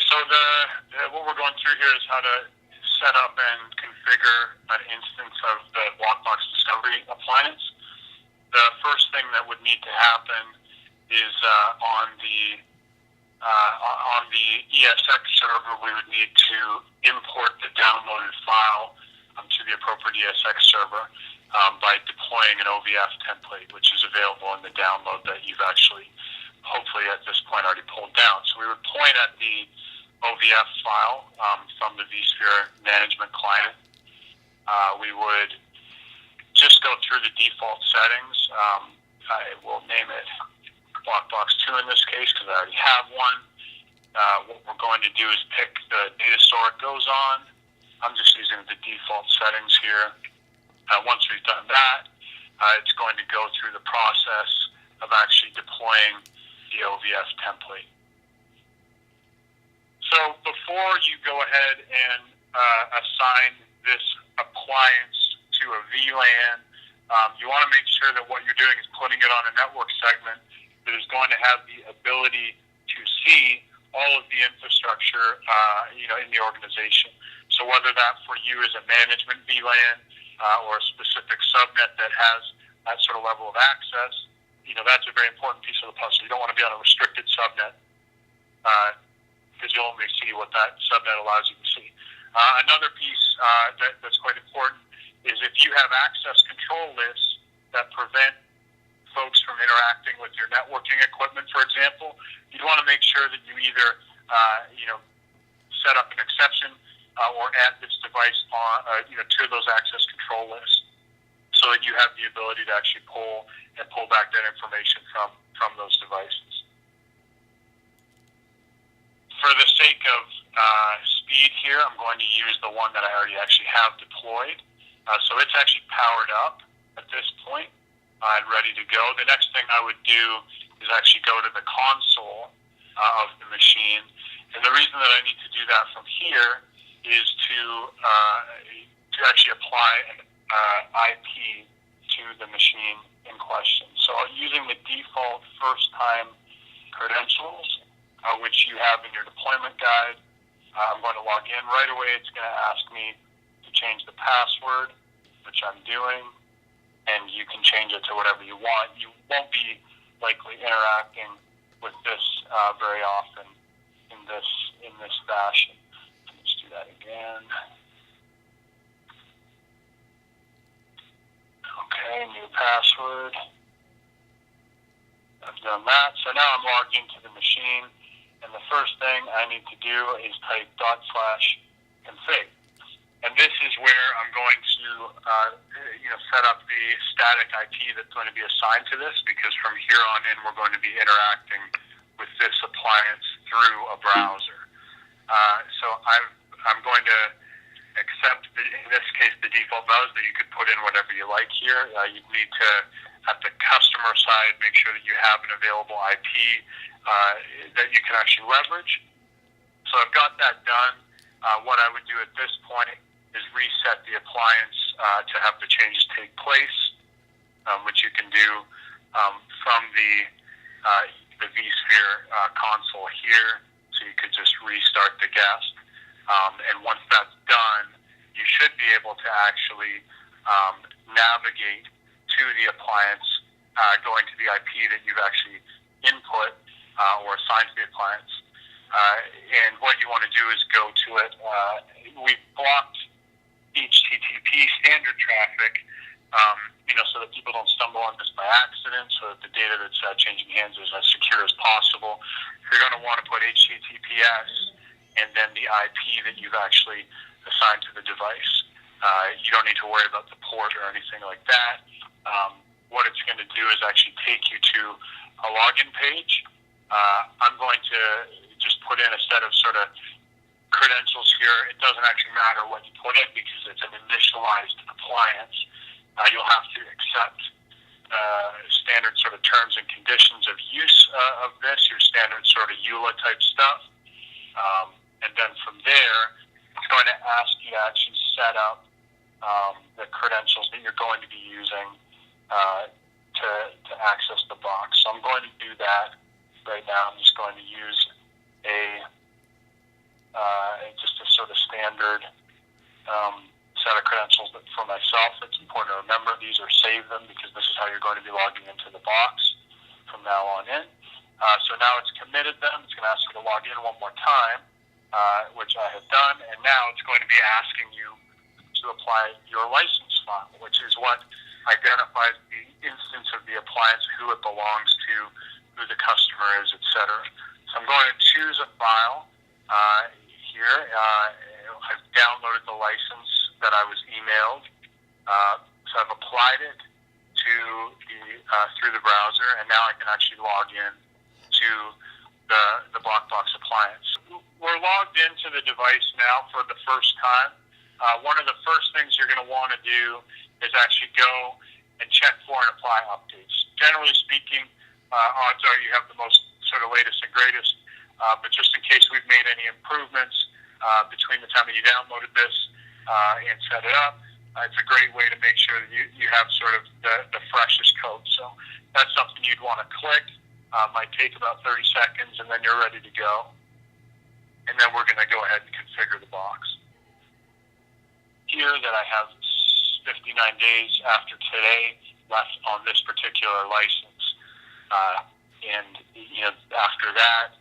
So what we're going through here is how to set up and configure an instance of the Blockbox Discovery appliance. The first thing that would need to happen is on the ESX server, we would need to import the downloaded file to the appropriate ESX server by deploying an OVF template, which is available in the download that you've actually, hopefully at this point, already pulled down. So we would point at the OVF file from the vSphere management client. We would just go through the default settings. I will name it Blockbox 2 in this case because I already have one. What we're going to do is pick the data store it goes on. I'm just using the default settings here. Once we've done that, it's going to go through the process of actually deploying the OVF template. So before you go ahead and assign this appliance to a VLAN, you want to make sure that what you're doing is putting it on a network segment that is going to have the ability to see all of the infrastructure in the organization. So whether that for you is a management VLAN or a specific subnet that has that sort of level of access, that's a very important piece of the puzzle. You don't want to be on a restricted subnet because you'll only see what that subnet allows you to see. Another piece that's quite important is if you have access control lists that prevent folks from interacting with your networking equipment, for example, you'd want to make sure that you either set up an exception or add this device on to those access control lists so that you have the ability to actually pull back that information from those devices. For the sake of speed here, I'm going to use the one that I already actually have deployed. So it's actually powered up at this point and ready to go. The next thing I would do is actually go to the console of the machine. And the reason that I need to do that from here is to actually apply an IP to the machine in question. So using the default first-time credentials, which you have in your deployment guide, I'm going to log in right away. It's going to ask me to change the password, which I'm doing, and you can change it to whatever you want. You won't be likely interacting with this very often in this fashion. Let's do that again. Okay, new password. I've done that. So now I'm logged into the machine, and the first thing I need to do is type /config. And this is where I'm going to set up the static IP that's going to be assigned to this, because from here on in we're going to be interacting with this appliance through a browser. So I'm going to accept, in this case, the default values, that you could put in whatever you like here. You need to, at the customer side, make sure that you have an available IP that you can actually leverage. So I've got that done. What I would do at this point is reset the appliance to have the changes take place, which you can do from the vSphere console here. So you could just restart the guest. And once that's done, you should be able to actually navigate to the appliance, going to the IP that you've actually input or assigned to the appliance. And what you want to do is go to it. We've blocked HTTP standard traffic, so that people don't stumble on this by accident, so that the data that's changing hands is as secure as possible. You're going to want to put HTTPS and then the IP that you've actually assigned to the device. You don't need to worry about the port or anything like that. What it's going to do is actually take you to a login page. I'm going to just put in a set of sort of credentials here. It doesn't actually matter what you put in because it's an initialized appliance. You'll have to accept standard sort of terms and conditions of use of this, your standard sort of EULA type stuff. And then from there, it's going to ask you to actually set up the credentials that you're going to be using to access the box. So I'm going to do that right now. I'm just going to use a just a sort of standard set of credentials for myself. It's important to remember these or save them because this is how you're going to be logging into the box from now on in. So now it's committed them. It's going to ask you to log in one more time, which I have done, and now it's going to be asking you to apply your license file, which is what identifies the instance of the appliance, who it belongs to, who the customer is, etc. So I'm going to choose a file here. I've downloaded the license that I was emailed, so I've applied it to through the browser, and now I can actually log in to the BlockBox appliance. We're logged into the device now for the first time. One of the first things you're going to want to do is actually go and check for and apply updates. Generally speaking, odds are you have the most sort of latest and greatest, but just in case we've made any improvements between the time that you downloaded this and set it up, it's a great way to make sure that you have sort of the freshest code. So that's something you'd want to click. Might take about 30 seconds, and then you're ready to go. And then we're going to go ahead and configure the box. Here that I have 59 days after today left on this particular license. And, after that,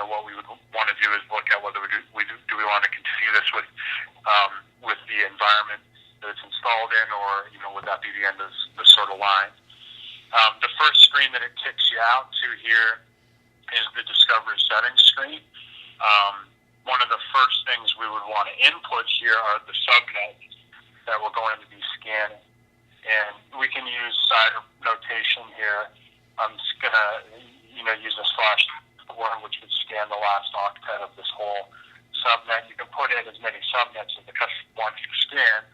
what we would want to do is look at whether do we want to continue this with the environment that it's installed in, or, would that be the end of the sort of line? The first screen that it kicks you out to here is the Discovery Settings screen. One of the first things we would want to input here are the subnets that we're going to be scanning. And we can use side notation here. I'm just going to, use a /4, which would scan the last octet of this whole subnet. You can put in as many subnets as the customer wants to scan.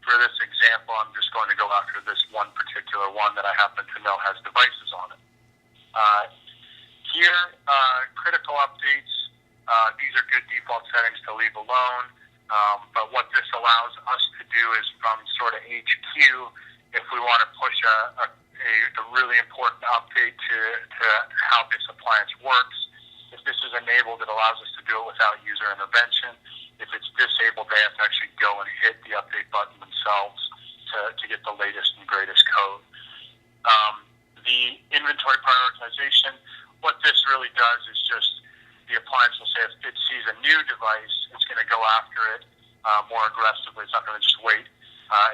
For this example, I'm just going to go after this one particular one that I happen to know has devices on it. Here, critical updates. These are good default settings to leave alone. But what this allows us to do is from sort of HQ, if we want to push a really important update to how this appliance works. If this is enabled, it allows us to do it without user intervention. If it's disabled, they have to actually go and hit the update button themselves to get the latest and greatest code. The inventory prioritization, what this really does is just the appliance will say if it sees a new device, it's going to go after it more aggressively. It's not going to just wait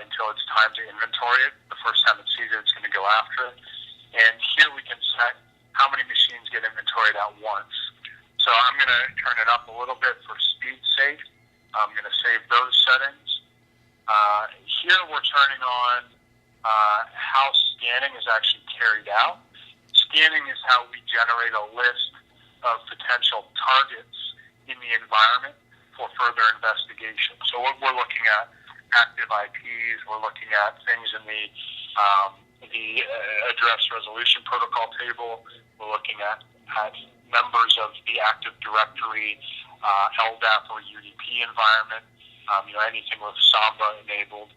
until it's time to inventory it. The first time it sees it, it's going to go after it. And here we can set how many machines get inventoried at once. So I'm going to turn it up a little bit for speed's sake. I'm going to save those settings. Here we're turning on how scanning is actually carried out. Scanning is how we generate a list of potential targets in the environment for further investigation. So we're looking at active IPs. We're looking at things in the address resolution protocol table. We're looking at members of the Active Directory, LDAP or UDP environment. Anything with Samba enabled.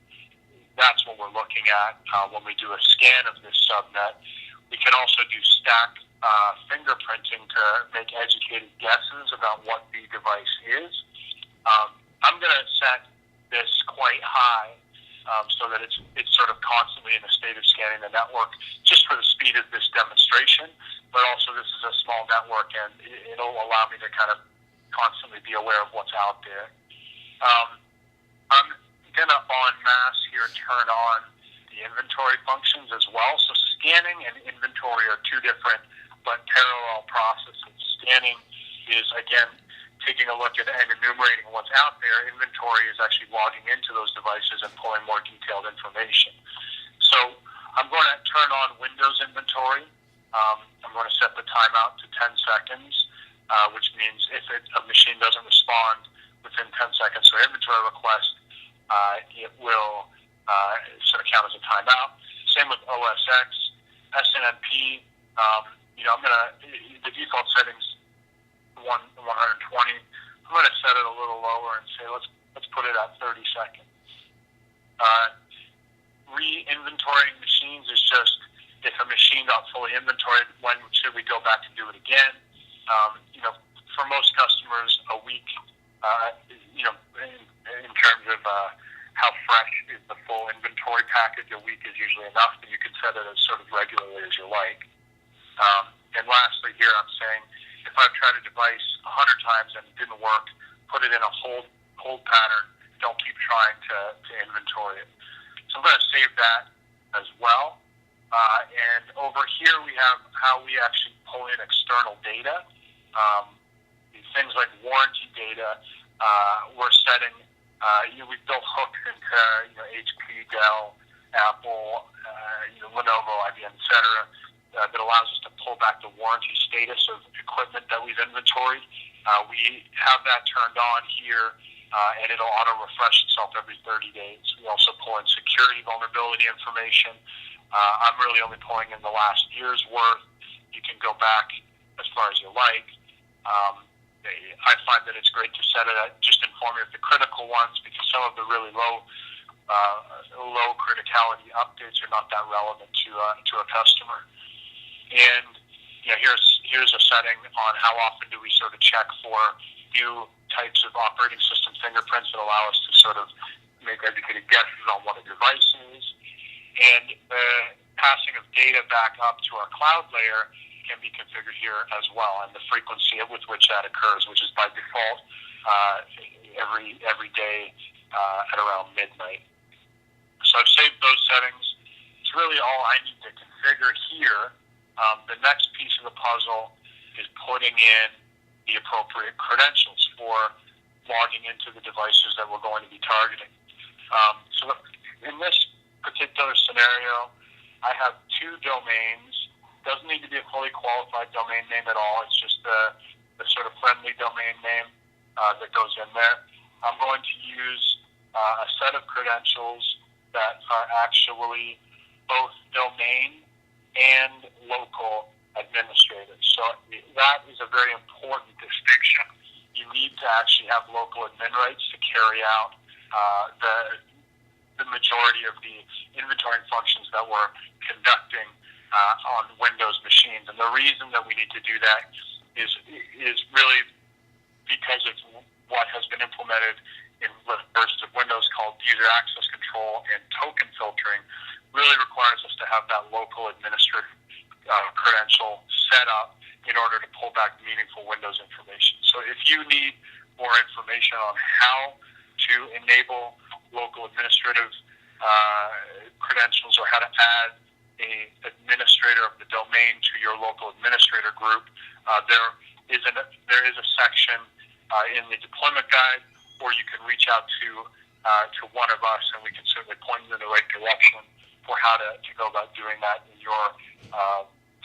That's what we're looking at when we do a scan of this subnet. We can also do stack fingerprinting to make educated guesses about what the device is. I'm going to set this quite high so that it's sort of constantly in a state of scanning the network, just for the speed of this demonstration. But also, this is a small network, and it'll allow me to kind of constantly be aware of what's out there. I'm going to en masse here turn on the inventory functions as well. So scanning and inventory are two different but parallel processes. Scanning is, again, taking a look at and enumerating what's out there. Inventory is actually logging into those devices and pulling more detailed information. So I'm going to turn on Windows inventory. I'm going to set the timeout to 10 seconds, which means if a machine doesn't respond within 10 seconds to inventory request, it will sort of count as a timeout. Same with OSX, SNMP. I'm going to, the default settings 120. I'm going to set it a little lower and say let's put it at 30 seconds. Re-inventorying machines is just if a machine got fully inventoried, when should we go back and do it again? for most customers, a week, in terms of how fresh is the full inventory package, a week is usually enough, but you can set it as sort of regularly as you like. And lastly, here I'm saying, if I've tried a device 100 times and it didn't work, put it in a hold pattern. Don't keep trying to inventory it. So I'm going to save that as well. And over here we have how we actually pull in external data. Things like warranty data. We're setting. We've built hooks into HP, Dell, Apple, Lenovo, IBM, etc. That allows us to pull back the warranty status of equipment that we've inventoried. We have that turned on here, and it'll auto-refresh itself every 30 days. We also pull in security vulnerability information. I'm really only pulling in the last year's worth. You can go back as far as you like. I find that it's great to set it at just inform you of the critical ones, because some of the really low criticality updates are not that relevant to a customer. And here's a setting on how often do we sort of check for new types of operating system fingerprints that allow us to sort of make educated guesses on what a device is. And the passing of data back up to our cloud layer can be configured here as well, and the frequency with which that occurs, which is by default every day at around midnight. So I've saved those settings. It's really all I need to configure here. The next piece of the puzzle is putting in the appropriate credentials for logging into the devices that we're going to be targeting. So in this particular scenario, I have two domains. Doesn't need to be a fully qualified domain name at all. It's just the sort of friendly domain name that goes in there. I'm going to use a set of credentials that are actually both domain and local administrators. So that is a very important distinction. You need to actually have local admin rights to carry out the majority of the inventory functions that we're conducting on Windows machines. And the reason that we need to do that is really because it's what has been implemented in versions of Windows called user access control and token filtering. Really requires us to have that local administrative credential set up in order to pull back meaningful Windows information. So if you need more information on how to enable local administrative credentials, or how to add a administrator of the domain to your local administrator group, there is a section in the deployment guide, or you can reach out to one of us, and we can certainly point you in the right direction for how to go about doing that in your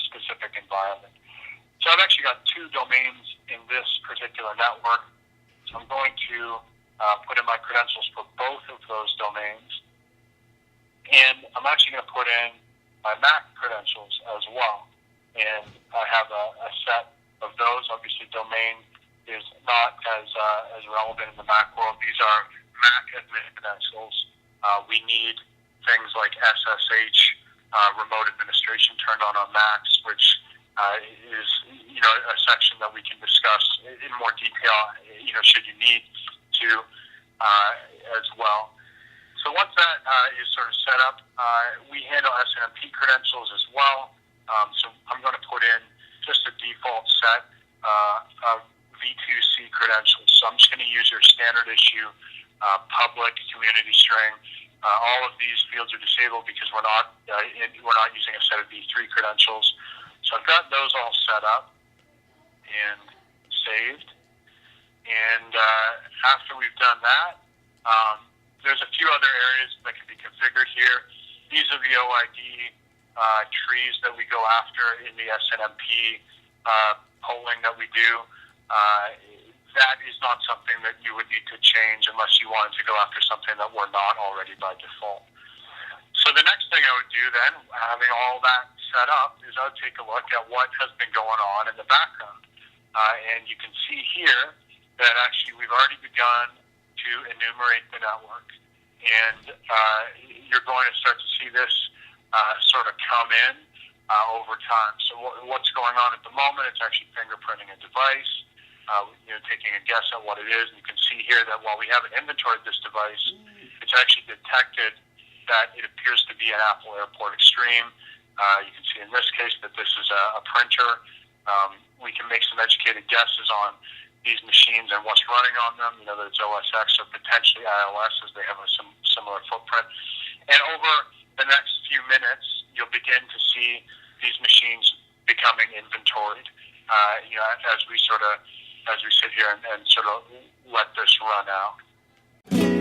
specific environment. So I've actually got two domains in this particular network. So I'm going to put in my credentials for both of those domains, and I'm actually going to put in my Mac credentials as well. And I have a set of those. Obviously, domain is not as relevant in the Mac world. These are Mac admin credentials. We need things like SSH, remote administration turned on Macs, which is a section that we can discuss in more detail, should you need to as well. So once that is sort of set up, we handle SNMP credentials as well. So I'm going to put in just a default set of V2C credentials. So I'm just going to use your standard issue public community string. All of these fields are disabled because we're not using a set of V3 credentials. So I've got those all set up and saved. And after we've done that, there's a few other areas that can be configured here. These are the OID trees that we go after in the SNMP polling that we do. That is not something that you would need to change unless you wanted to go after something that we're not already by default. So the next thing I would do then, having all that set up, is I would take a look at what has been going on in the background. And you can see here that actually we've already begun to enumerate the network, and you're going to start to see this sort of come in over time. So what's going on at the moment? It's actually fingerprinting a device. taking a guess at what it is. And you can see here that while we haven't inventoried this device, it's actually detected that it appears to be an Apple Airport Extreme. You can see in this case that this is a printer. We can make some educated guesses on these machines and what's running on them, that it's OS X or potentially iOS, as they have a similar footprint. And over the next few minutes, you'll begin to see these machines becoming inventoried, as we sit here and sort of let this run out.